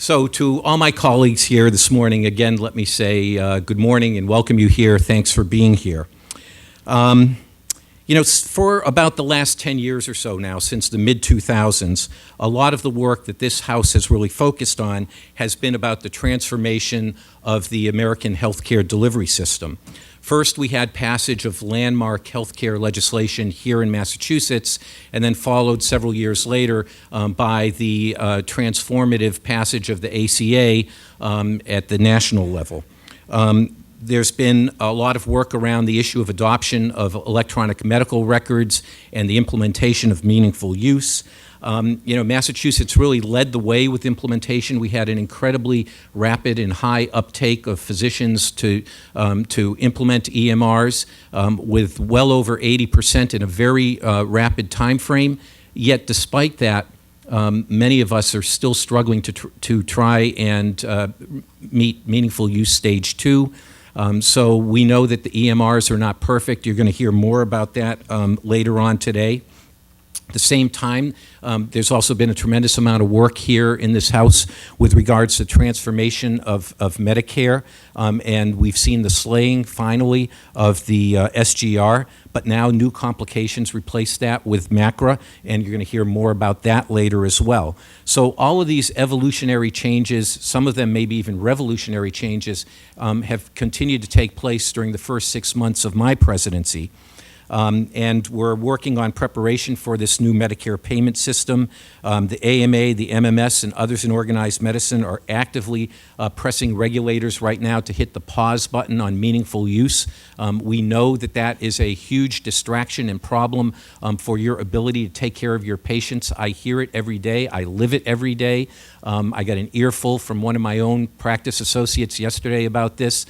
So to all my colleagues here this morning, again, let me say good morning and welcome you here. Thanks for being here. For about the last 10 years or so now, since the mid-2000s, a lot of the work that this House has really focused on has been about the transformation of the American healthcare delivery system. First, we had passage of landmark healthcare legislation here in Massachusetts, and then followed several years later by the transformative passage of the ACA at the national level. There's been a lot of work around the issue of adoption of electronic medical records and the implementation of meaningful use. Massachusetts really led the way with implementation. We had an incredibly rapid and high uptake of physicians to implement EMRs with well over 80% in a very rapid time frame. Yet despite that, many of us are still struggling to try and meet meaningful use stage 2. So we know that the EMRs are not perfect. You're going to hear more about that later on today. At the same time, there's also been a tremendous amount of work here in this House with regards to transformation of Medicare, and we've seen the slaying, finally, of the SGR, but now new complications replace that with MACRA, and you're going to hear more about that later as well. So all of these evolutionary changes, some of them maybe even revolutionary changes, have continued to take place during the first 6 months of my presidency. And we're working on preparation for this new Medicare payment system. The AMA, the MMS, and others in organized medicine are actively pressing regulators right now to hit the pause button on meaningful use. We know that that is a huge distraction and problem for your ability to take care of your patients. I hear it every day. I live it every day. I got an earful from one of my own practice associates yesterday about this,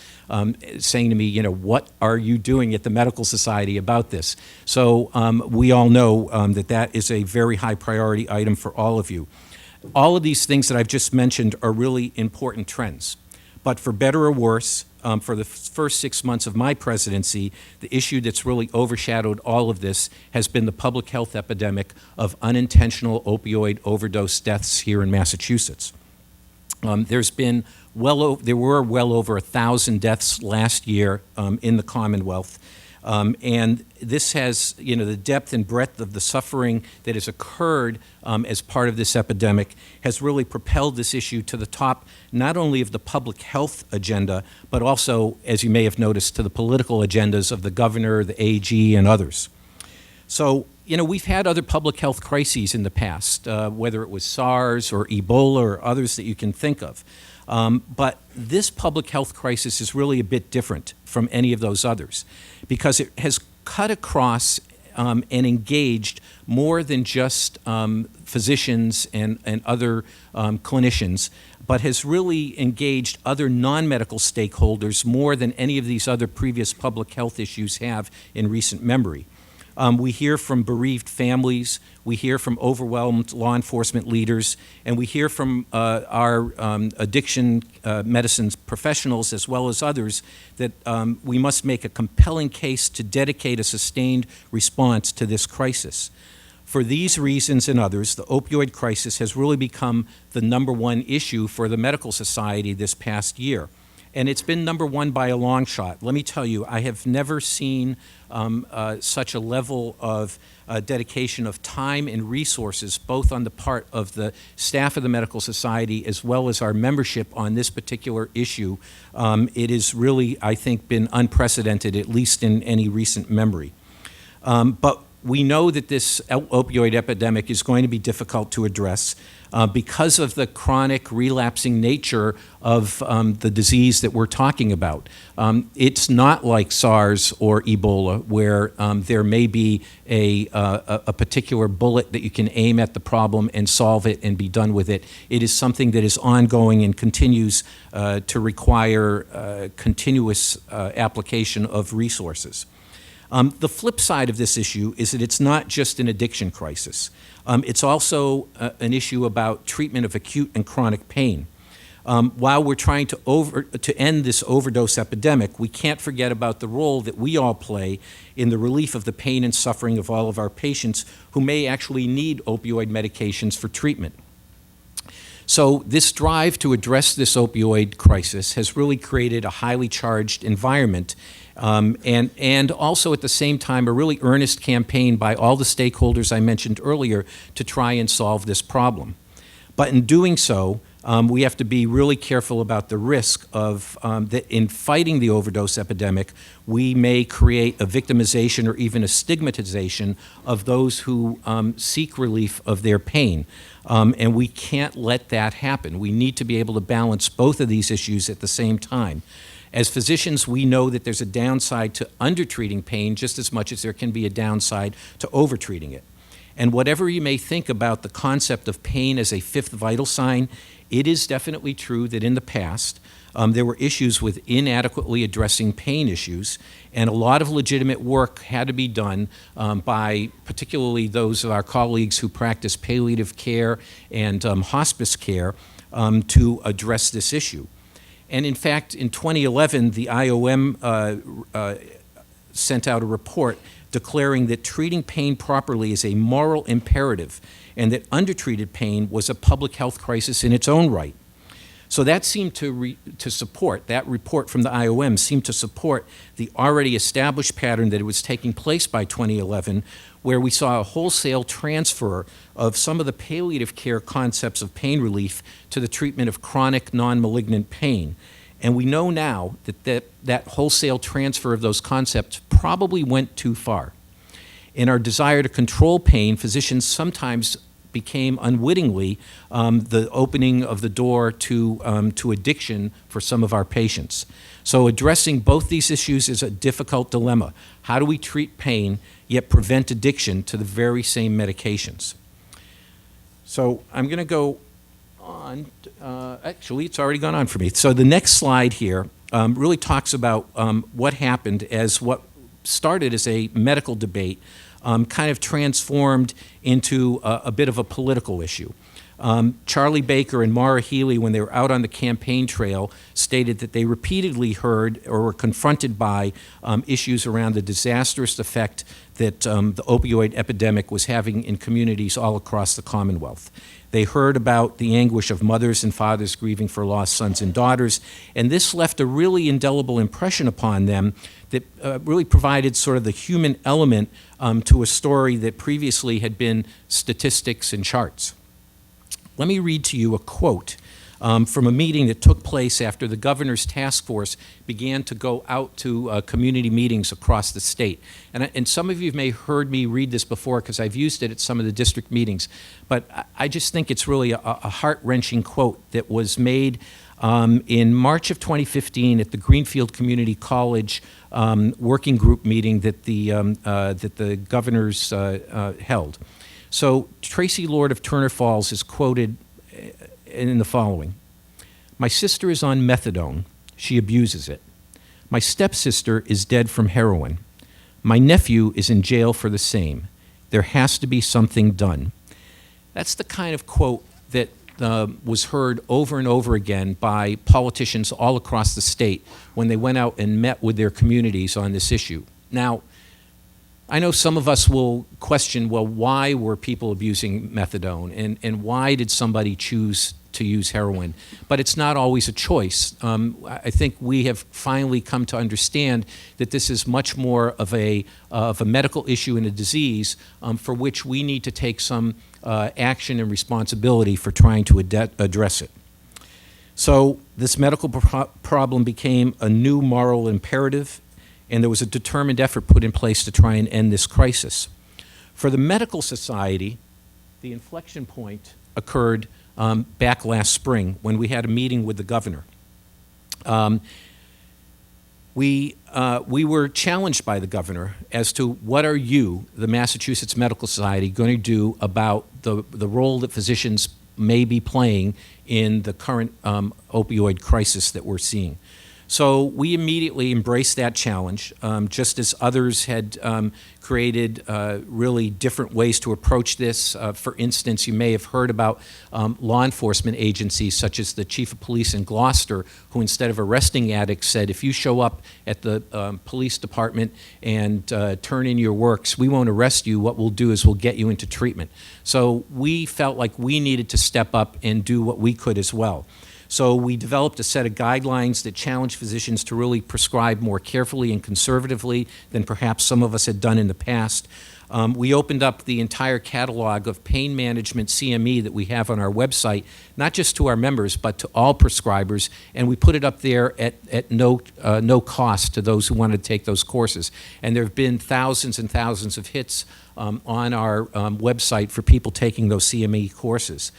saying to me, what are you doing at the Medical Society about this? So we all know that that is a very high priority item for all of you. All of these things that I've just mentioned are really important trends. But for better or worse, for the first 6 months of my presidency, the issue that's really overshadowed all of this has been the public health epidemic of unintentional opioid overdose deaths here in Massachusetts. There were well over 1,000 deaths last year in the Commonwealth. And this has, the depth and breadth of the suffering that has occurred as part of this epidemic has really propelled this issue to the top, not only of the public health agenda, but also, as you may have noticed, to the political agendas of the governor, the AG, and others. So, we've had other public health crises in the past, whether it was SARS or Ebola or others that you can think of. But this public health crisis is really a bit different from any of those others because it has cut across and engaged more than just physicians and other clinicians, but has really engaged other non-medical stakeholders more than any of these other previous public health issues have in recent memory. We hear from bereaved families, we hear from overwhelmed law enforcement leaders, and we hear from our addiction medicine professionals as well as others that we must make a compelling case to dedicate a sustained response to this crisis. For these reasons and others, the opioid crisis has really become the #1 issue for the Medical Society this past year. And it's been #1 by a long shot. Let me tell you, I have never seen such a level of dedication of time and resources, both on the part of the staff of the Medical Society as well as our membership on this particular issue. It has really, I think, been unprecedented, at least in any recent memory. But we know that this opioid epidemic is going to be difficult to address because of the chronic relapsing nature of the disease that we're talking about. It's not like SARS or Ebola where there may be a particular bullet that you can aim at the problem and solve it and be done with it. It is something that is ongoing and continues to require continuous application of resources. The flip side of this issue is that it's not just an addiction crisis. It's also an issue about treatment of acute and chronic pain. While we're trying to end this overdose epidemic, we can't forget about the role that we all play in the relief of the pain and suffering of all of our patients who may actually need opioid medications for treatment. So this drive to address this opioid crisis has really created a highly charged environment, and also at the same time a really earnest campaign by all the stakeholders I mentioned earlier to try and solve this problem. But in doing so, we have to be really careful about the risk of that in fighting the overdose epidemic, we may create a victimization or even a stigmatization of those who seek relief of their pain. And we can't let that happen. We need to be able to balance both of these issues at the same time. As physicians, we know that there's a downside to undertreating pain just as much as there can be a downside to overtreating it. And whatever you may think about the concept of pain as a fifth vital sign, it is definitely true that in the past, there were issues with inadequately addressing pain issues, and a lot of legitimate work had to be done by particularly those of our colleagues who practice palliative care and hospice care to address this issue. And in fact, in 2011, the IOM sent out a report declaring that treating pain properly is a moral imperative and that undertreated pain was a public health crisis in its own right. So that seemed to support, that report from the IOM seemed to support the already established pattern that was taking place by 2011, where we saw a wholesale transfer of some of the palliative care concepts of pain relief to the treatment of chronic non-malignant pain. And we know now that wholesale transfer of those concepts probably went too far. In our desire to control pain, physicians sometimes became unwittingly the opening of the door to addiction for some of our patients. So addressing both these issues is a difficult dilemma. How do we treat pain yet prevent addiction to the very same medications? So I'm going to go on. Actually, it's already gone on for me. So the next slide here really talks about what happened as what started as a medical debate kind of transformed into a bit of a political issue. Charlie Baker and Maura Healey, when they were out on the campaign trail, stated that they repeatedly heard or were confronted by issues around the disastrous effect that the opioid epidemic was having in communities all across the Commonwealth. They heard about the anguish of mothers and fathers grieving for lost sons and daughters, and this left a really indelible impression upon them that really provided sort of the human element to a story that previously had been statistics and charts. Let me read to you a quote from a meeting that took place after the governor's task force began to go out to community meetings across the state. And some of you may have heard me read this before because I've used it at some of the district meetings, but I just think it's really a heart-wrenching quote that was made in March of 2015 at the Greenfield Community College working group meeting that the governors held. So Tracy Lord of Turner Falls is quoted in the following: "My sister is on methadone. She abuses it. My stepsister is dead from heroin. My nephew is in jail for the same. There has to be something done." That's the kind of quote that was heard over and over again by politicians all across the state when they went out and met with their communities on this issue. Now, I know some of us will question, well, why were people abusing methadone and why did somebody choose to use heroin? But it's not always a choice. I think we have finally come to understand that this is much more of a medical issue and a disease for which we need to take some action and responsibility for trying to address it. So this medical problem became a new moral imperative, and there was a determined effort put in place to try and end this crisis. For the medical society, the inflection point occurred back last spring when we had a meeting with the governor. We were challenged by the governor as to what are you, the Massachusetts Medical Society, going to do about the role that physicians may be playing in the current opioid crisis that we're seeing. So we immediately embraced that challenge, just as others had created really different ways to approach this. For instance, you may have heard about law enforcement agencies such as the Chief of Police in Gloucester, who instead of arresting addicts said, if you show up at the police department and turn in your works, we won't arrest you. What we'll do is we'll get you into treatment. So we felt like we needed to step up and do what we could as well. So we developed a set of guidelines that challenge physicians to really prescribe more carefully and conservatively than perhaps some of us had done in the past. We opened up the entire catalog of pain management CME that we have on our website, not just to our members, but to all prescribers, and we put it up there at no cost to those who want to take those courses. And there have been thousands and thousands of hits on our website for people taking those CME courses.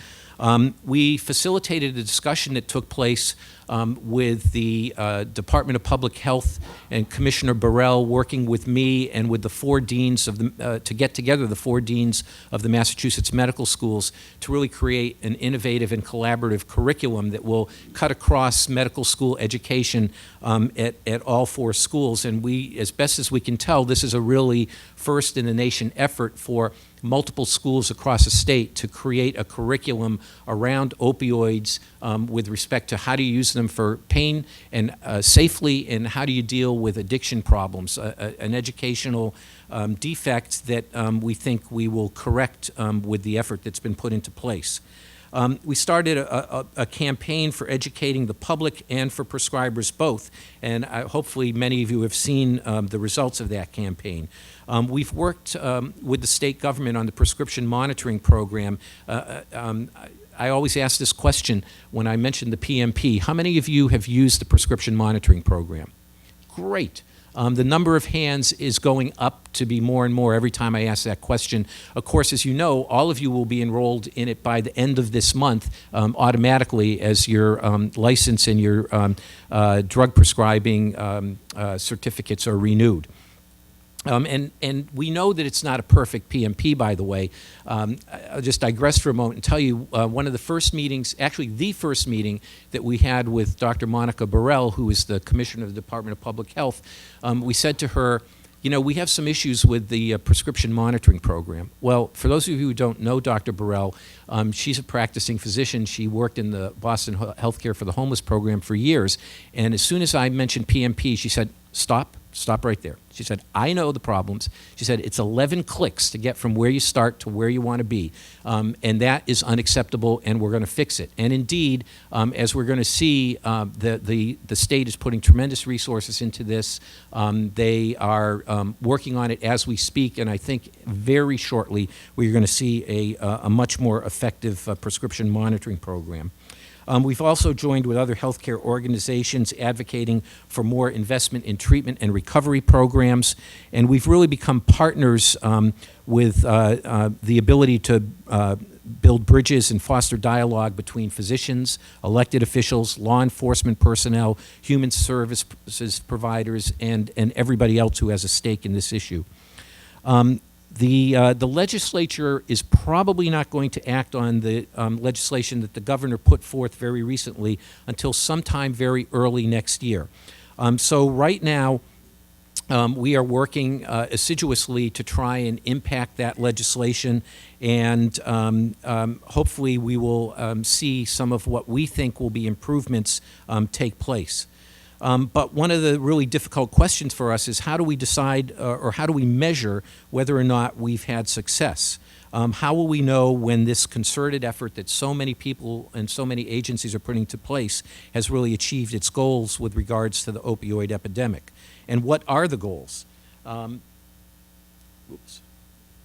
We facilitated a discussion that took place with the Department of Public Health and Commissioner Burrell working with me and with the four deans of the, to get together the four deans of the Massachusetts medical schools to really create an innovative and collaborative curriculum that will cut across medical school education at all four schools. And we, as best as we can tell, this is a really first in the nation effort for multiple schools across the state to create a curriculum around opioids with respect to how do you use them for pain and safely, and how do you deal with addiction problems, an educational defect that we think we will correct with the effort that's been put into place. We started a campaign for educating the public and for prescribers both, and hopefully many of you have seen the results of that campaign. We've worked with the state government on the prescription monitoring program. I always ask this question when I mention the PMP. How many of you have used the prescription monitoring program? Great. The number of hands is going up to be more and more every time I ask that question. Of course, as you know, all of you will be enrolled in it by the end of this month automatically as your license and your drug prescribing certificates are renewed. And we know that it's not a perfect PMP, by the way. I'll just digress for a moment and tell you one of the first meetings, actually the first meeting that we had with Dr. Monica Burrell, who is the Commissioner of the Department of Public Health, we said to her, you know, we have some issues with the prescription monitoring program. Well, for those of you who don't know Dr. Burrell, she's a practicing physician. She worked in the Boston Healthcare for the Homeless program for years. And as soon as I mentioned PMP, she said, stop right there. She said, I know the problems. She said, it's 11 clicks to get from where you start to where you want to be. And that is unacceptable, and we're going to fix it. And indeed, as we're going to see, the state is putting tremendous resources into this. They are working on it as we speak, and I think very shortly we're going to see a much more effective prescription monitoring program. We've also joined with other healthcare organizations advocating for more investment in treatment and recovery programs, and we've really become partners with the ability to build bridges and foster dialogue between physicians, elected officials, law enforcement personnel, human services providers, and everybody else who has a stake in this issue. The legislature is probably not going to act on the legislation that the governor put forth very recently until sometime very early next year. So right now, we are working assiduously to try and impact that legislation, and hopefully we will see some of what we think will be improvements take place. But one of the really difficult questions for us is how do we decide or how do we measure whether or not we've had success? How will we know when this concerted effort that so many people and so many agencies are putting into place has really achieved its goals with regards to the opioid epidemic? And what are the goals? Oops.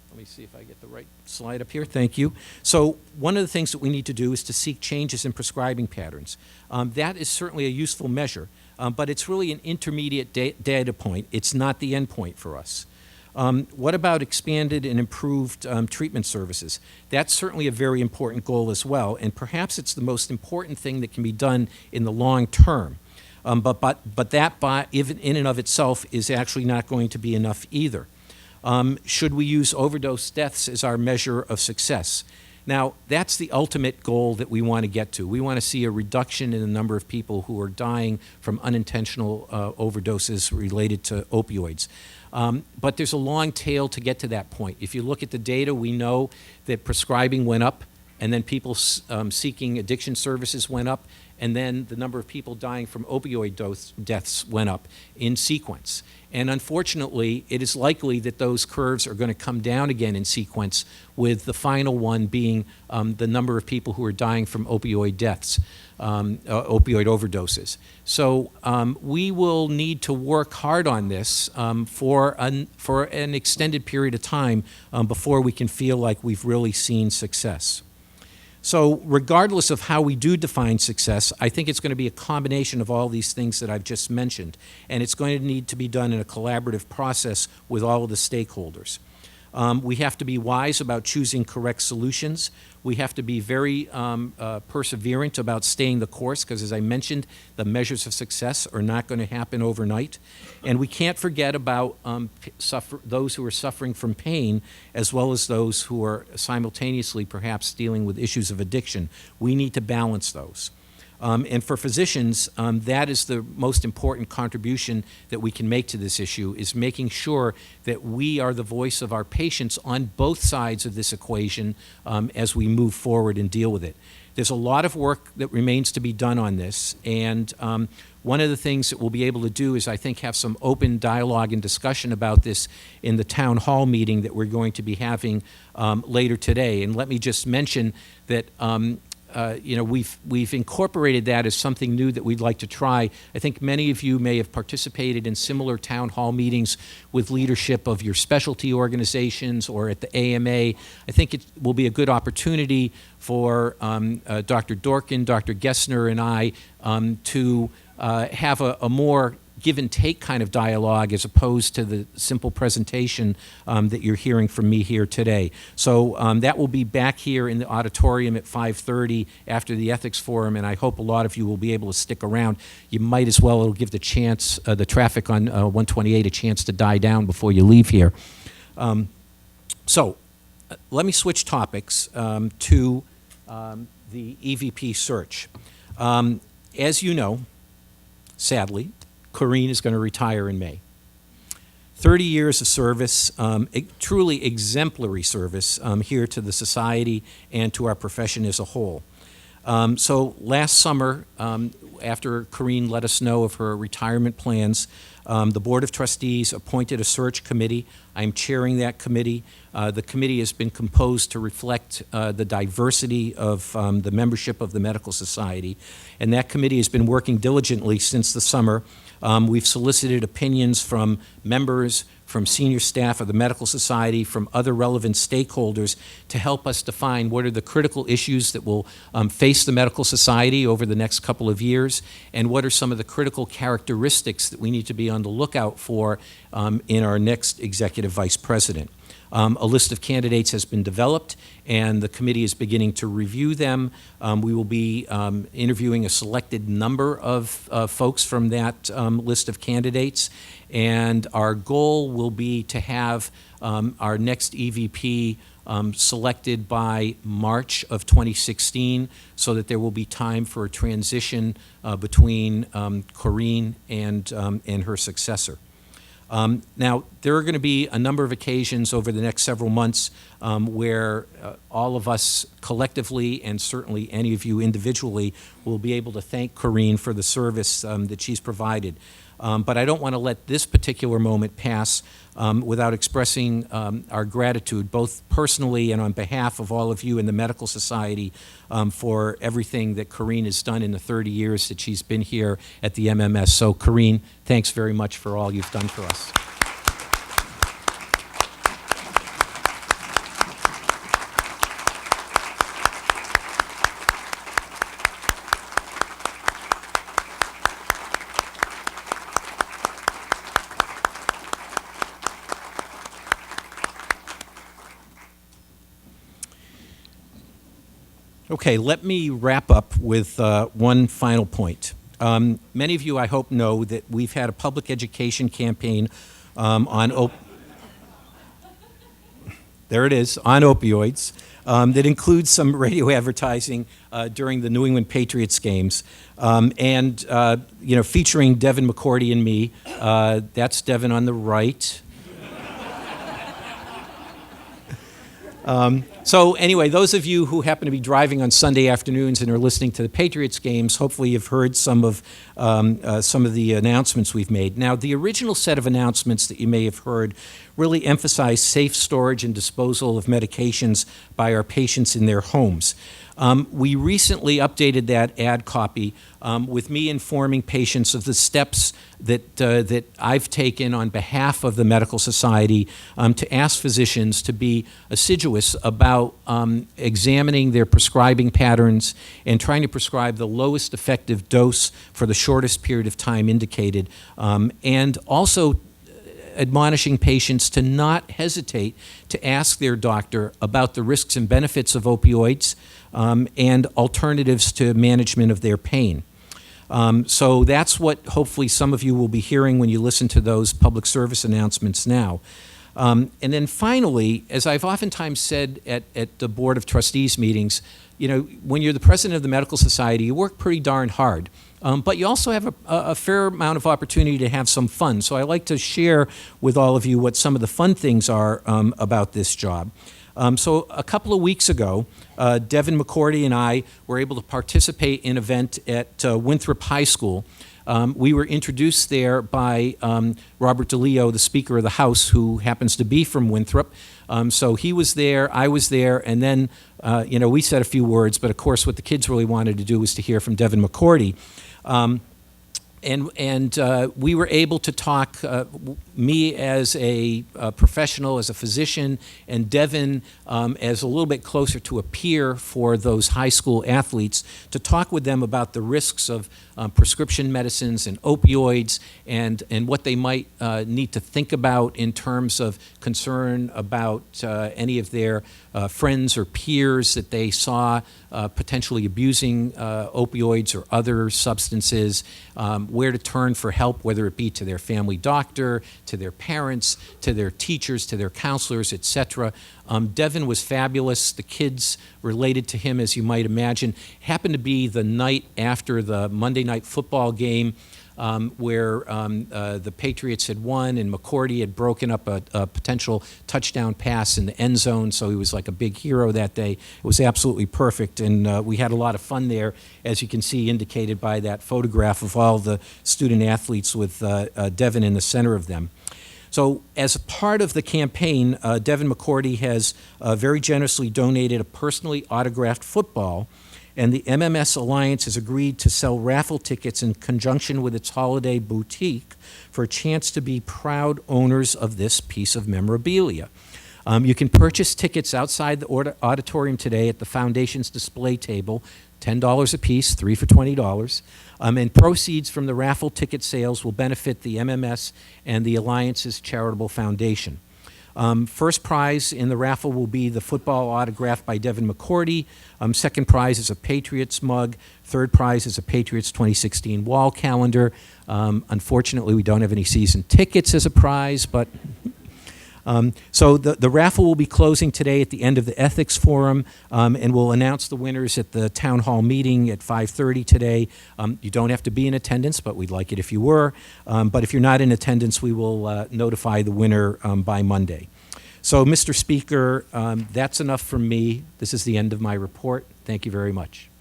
Let me see if I get the right slide up here. Thank you. So one of the things that we need to do is to seek changes in prescribing patterns. That is certainly a useful measure. But it's really an intermediate data point. It's not the end point for us. What about expanded and improved treatment services? That's certainly a very important goal as well, and perhaps it's the most important thing that can be done in the long term. But that even in and of itself is actually not going to be enough either. Should we use overdose deaths as our measure of success? Now, that's the ultimate goal that we want to get to. We want to see a reduction in the number of people who are dying from unintentional overdoses related to opioids. But there's a long tail to get to that point. If you look at the data, we know that prescribing went up, and then people seeking addiction services went up, and then the number of people dying from opioid deaths went up in sequence. And unfortunately, it is likely that those curves are going to come down again in sequence, with the final one being the number of people who are dying from opioid deaths, opioid overdoses. So we will need to work hard on this for an extended period of time before we can feel like we've really seen success. So regardless of how we do define success, I think it's going to be a combination of all these things that I've just mentioned, and it's going to need to be done in a collaborative process with all of the stakeholders. We have to be wise about choosing correct solutions. We have to be very perseverant about staying the course, because as I mentioned, the measures of success are not going to happen overnight. And we can't forget about those who are suffering from pain, as well as those who are simultaneously perhaps dealing with issues of addiction. We need to balance those. And for physicians, that is the most important contribution that we can make to this issue, is making sure that we are the voice of our patients on both sides of this equation as we move forward and deal with it. There's a lot of work that remains to be done on this, and one of the things that we'll be able to do is, I think, have some open dialogue and discussion about this in the town hall meeting that we're going to be having later today. And let me just mention that we've incorporated that as something new that we'd like to try. I think many of you may have participated in similar town hall meetings with leadership of your specialty organizations or at the AMA. I think it will be a good opportunity for Dr. Dorkin, Dr. Gessner, and I to have a more give and take kind of dialogue, as opposed to the simple presentation that you're hearing from me here today. So that will be back here in the auditorium at 5:30 after the ethics forum, and I hope a lot of you will be able to stick around. You might as well, it'll give the traffic on 128 a chance to die down before you leave here. So let me switch topics to the EVP search. As you know, sadly, Corrine is going to retire in May. 30 years of service, truly exemplary service here to the society and to our profession as a whole. So last summer, after Corrine let us know of her retirement plans, the Board of Trustees appointed a search committee. I'm chairing that committee. The committee has been composed to reflect the diversity of the membership of the Medical Society, and that committee has been working diligently since the summer. We've solicited opinions from members, from senior staff of the Medical Society, from other relevant stakeholders to help us define what are the critical issues that will face the Medical Society over the next couple of years, and what are some of the critical characteristics that we need to be on the lookout for in our next Executive Vice President. A list of candidates has been developed, and the committee is beginning to review them. We will be interviewing a selected number of folks from that list of candidates, and our goal will be to have our next EVP selected by March of 2016, so that there will be time for a transition between Corrine and her successor. Now, there are going to be a number of occasions over the next several months where all of us collectively, and certainly any of you individually, will be able to thank Corrine for the service that she's provided. But I don't want to let this particular moment pass without expressing our gratitude, both personally and on behalf of all of you in the Medical Society, for everything that Corrine has done in the 30 years that she's been here at the MMS. So, Corrine, thanks very much for all you've done for us. Okay, let me wrap up with one final point. Many of you, I hope, know that we've had a public education campaign on opioids that includes some radio advertising during the New England Patriots games, and featuring Devin McCourty and me. That's Devin on the right. So anyway, those of you who happen to be driving on Sunday afternoons and are listening to the Patriots games, hopefully you've heard some of the announcements we've made. Now, the original set of announcements that you may have heard really emphasize safe storage and disposal of medications by our patients in their homes. We recently updated that ad copy with me informing patients of the steps that I've taken on behalf of the Medical Society to ask physicians to be assiduous about examining their prescribing patterns and trying to prescribe the lowest effective dose for the shortest period of time indicated, and also admonishing patients to not hesitate to ask their doctor about the risks and benefits of opioids and alternatives to management of their pain. So that's what hopefully some of you will be hearing when you listen to those public service announcements now. And then finally, as I've oftentimes said at the Board of Trustees meetings, when you're the president of the Medical Society, you work pretty darn hard. But you also have a fair amount of opportunity to have some fun. So I like to share with all of you what some of the fun things are about this job. So a couple of weeks ago, Devin McCourty and I were able to participate in an event at Winthrop High School. We were introduced there by Robert DeLeo, the Speaker of the House, who happens to be from Winthrop. So he was there, I was there, and then we said a few words, but of course what the kids really wanted to do was to hear from Devin McCourty. And we were able to talk, me as a professional, as a physician, and Devin as a little bit closer to a peer for those high school athletes, to talk with them about the risks of prescription medicines and opioids and what they might need to think about in terms of concern about any of their friends or peers that they saw potentially abusing opioids or other substances, where to turn for help, whether it be to their family doctor, to their parents, to their teachers, to their counselors, etc. Devin was fabulous. The kids related to him, as you might imagine. Happened to be the night after the Monday night football game where the Patriots had won and McCourty had broken up a potential touchdown pass in the end zone, so he was like a big hero that day. It was absolutely perfect, and we had a lot of fun there, as you can see indicated by that photograph of all the student athletes with Devin in the center of them. So as a part of the campaign, Devin McCourty has very generously donated a personally autographed football, and the MMS Alliance has agreed to sell raffle tickets in conjunction with its holiday boutique for a chance to be proud owners of this piece of memorabilia. You can purchase tickets outside the auditorium today at the Foundation's display table, $10 a piece, 3 for $20. And proceeds from the raffle ticket sales will benefit the MMS and the Alliance's charitable foundation. First prize in the raffle will be the football autographed by Devin McCourty. Second prize is a Patriots mug. Third prize is a Patriots 2016 wall calendar. Unfortunately, we don't have any season tickets as a prize, but so the raffle will be closing today at the end of the Ethics Forum, and we'll announce the winners at the Town Hall meeting at 5:30 today. You don't have to be in attendance, but we'd like it if you were. But if you're not in attendance, we will notify the winner by Monday. So, Mr. Speaker, that's enough from me. This is the end of my report. Thank you very much.